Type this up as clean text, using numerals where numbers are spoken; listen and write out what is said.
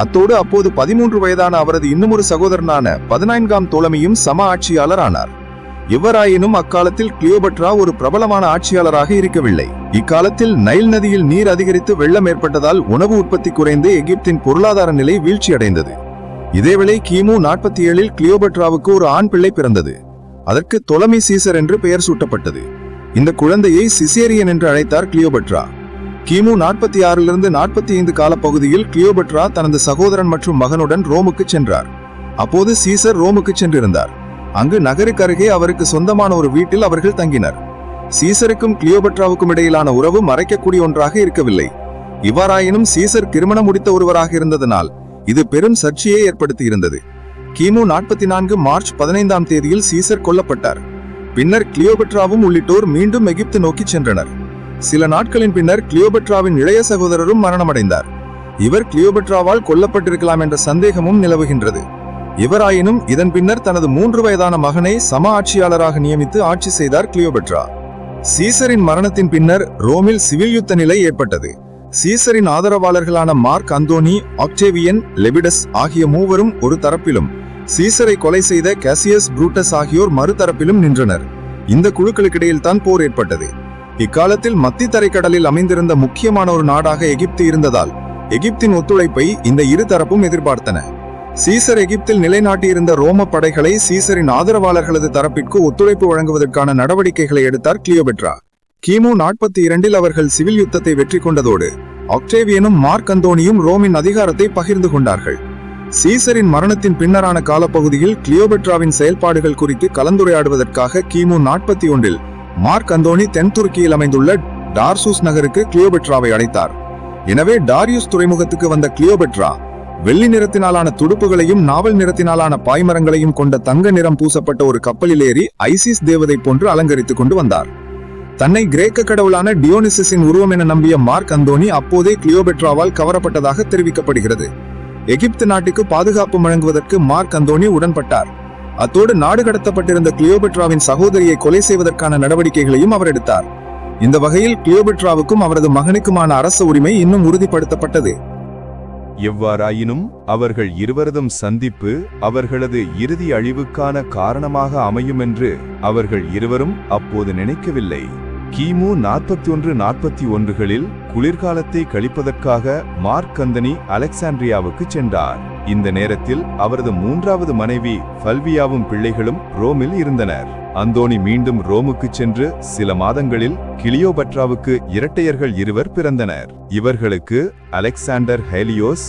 அத்தோடு அப்போது 13 வயதான அவரது இன்னுமொரு சகோதரனான 14ஆம் தோலமியும் சம ஆட்சியாளர் ஆனார். எவ்வாறாயினும் அக்காலத்தில் கிளியோபட்ரா ஒரு பிரபலமான ஆட்சியாளராக இருக்கவில்லை. இக்காலத்தில் நைல் நதியில் நீர் அதிகரித்து வெள்ளம் ஏற்பட்டதால் உணவு உற்பத்தி குறைந்து எகிப்தின் பொருளாதார நிலை வீழ்ச்சியடைந்தது. இதேவேளை கிமு 47இல் கிளியோபட்ராவுக்கு ஒரு ஆண் பிள்ளை பிறந்தது. அதற்கு தொலமி சீசர் என்று பெயர் சூட்டப்பட்டது. இந்த குழந்தையை சிசேரியன் என்று அழைத்தார் கிளியோபட்ரா. கிமு 46லிருந்து 45 காலப்பகுதியில் கிளியோபட்ரா தனது சகோதரன் மற்றும் மகனுடன் ரோமுக்கு சென்றார். அப்போது சீசர் ரோமுக்கு சென்றிருந்தார். அங்கு நகருக்கு அருகே அவருக்கு சொந்தமான ஒரு வீட்டில் அவர்கள் தங்கினர். சீசருக்கும் கிளியோபட்ராவுக்கும் இடையிலான உறவு மறைக்கக்கூடிய ஒன்றாக இருக்கவில்லை. இவ்வாறாயினும் சீசர் திருமணம் முடித்த ஒருவராக இருந்ததனால் இது பெரும் சர்ச்சையை ஏற்படுத்தியிருந்தது. கிமு 44 மார்ச் 15ஆம் தேதியில் சீசர் கொல்லப்பட்டார். பின்னர் கிளியோபட்ராவும் உள்ளிட்டோர் மீண்டும் எகிப்து நோக்கி சென்றனர். சில நாட்களின் பின்னர் கிளியோபட்ராவின் இளைய சகோதரரும் மரணமடைந்தார். இவர் கிளியோபட்ராவால் கொல்லப்பட்டிருக்கலாம் என்ற சந்தேகமும் நிலவுகின்றது. இவராயினும் இதன் பின்னர் தனது 3 வயதான மகனை சம ஆட்சியாளராக நியமித்து ஆட்சி செய்தார் கிளியோபட்ரா. சீசரின் மரணத்தின் பின்னர் ரோமில் சிவில் யுத்த நிலை ஏற்பட்டது. சீசரின் ஆதரவாளர்களான மார்க் அந்தோனி, ஆக்டேவியன், லெபிடஸ் ஆகிய மூவரும் ஒரு தரப்பிலும், சீசரை கொலை செய்த கேசியஸ் புரூட்டஸ் ஆகியோர் மறுதரப்பிலும் நின்றனர். இந்த குழுக்களுக்கிடையில் தான் போர் ஏற்பட்டது. இக்காலத்தில் மத்திய தரைக்கடலில் அமைந்திருந்த முக்கியமான ஒரு நாடாக எகிப்து இருந்ததால் எகிப்தின் ஒத்துழைப்பை இந்த இரு தரப்பும் எதிர்பார்த்தன. சீசர் எகிப்தில் நிலைநாட்டியிருந்த ரோம படைகளை சீசரின் ஆதரவாளர்களது தரப்பிற்கு ஒத்துழைப்பு வழங்குவதற்கான நடவடிக்கைகளை எடுத்தார் கிளியோபட்ரா. கிமு 42இல் அவர்கள் சிவில் யுத்தத்தை வெற்றி கொண்டதோடு ஆக்டேவியனும் மார்க் அந்தோனியும் ரோமின் அதிகாரத்தை பகிர்ந்து கொண்டார்கள். சீசரின் மரணத்தின் பின்னரான காலப்பகுதியில் கிளியோபட்ராவின் செயல்பாடுகள் குறித்து கலந்துரையாடுவதற்காக கிமு 41இல் மார்க் அந்தோனி தென் துருக்கியில் அமைந்துள்ள டார்சூஸ் நகருக்கு கிளியோபட்ராவை அழைத்தார். எனவே டாரியுஸ் துறைமுகத்துக்கு வந்த கிளியோபட்ரா வெள்ளி நிறத்தினாலான துடுப்புகளையும் நாவல் நிறத்தினாலான பாய்மரங்களையும் கொண்ட தங்க நிறம் பூசப்பட்ட ஒரு கப்பலில் ஏறி ஐசிஸ் தேவதை போன்று அலங்கரித்துக் கொண்டு வந்தார். தன்னை கிரேக்க கடவுளான டியோனிசிஸின் உருவம் என நம்பிய மார்க் அந்தோனி அப்போதே கிளியோபட்ராவால் கவரப்பட்டதாக தெரிவிக்கப்படுகிறது. எகிப்து நாட்டுக்கு பாதுகாப்பு வழங்குவதற்கு மார்க் அந்தோனி உடன்பட்டார். அத்தோடு நாடு கடத்தப்பட்டிருந்த கிளியோபட்ராவின் சகோதரியை கொலை செய்வதற்கான நடவடிக்கைகளையும் அவர் எடுத்தார். இந்த வகையில் கிளியோபட்ராவுக்கும் அவரது மகனுக்குமான அரச உரிமை இன்னும் உறுதிப்படுத்தப்பட்டது. எவ்வாறாயினும் அவர்கள் இருவரதும் சந்திப்பு அவர்களது இறுதி அழிவுக்கான காரணமாக அமையுமென்று அவர்கள் இருவரும் அப்போது நினைக்கவில்லை. கிமு 41-41களில் குளிர்காலத்தை கழிப்பதற்காக மார்க் அந்தோனி அலெக்சாண்ட்ரியாவுக்கு சென்றார். இந்த நேரத்தில் அவரது 3வது மனைவி ஃபல்வியாவும் பிள்ளைகளும் ரோமில் இருந்தனர். அந்தோனி மீண்டும் ரோமுக்கு சென்று சில மாதங்களில் கிளியோபட்ராவுக்கு இரட்டையர்கள் இருவர் பிறந்தனர். இவர்களுக்கு அலெக்சாண்டர் ஹேலியோஸ்,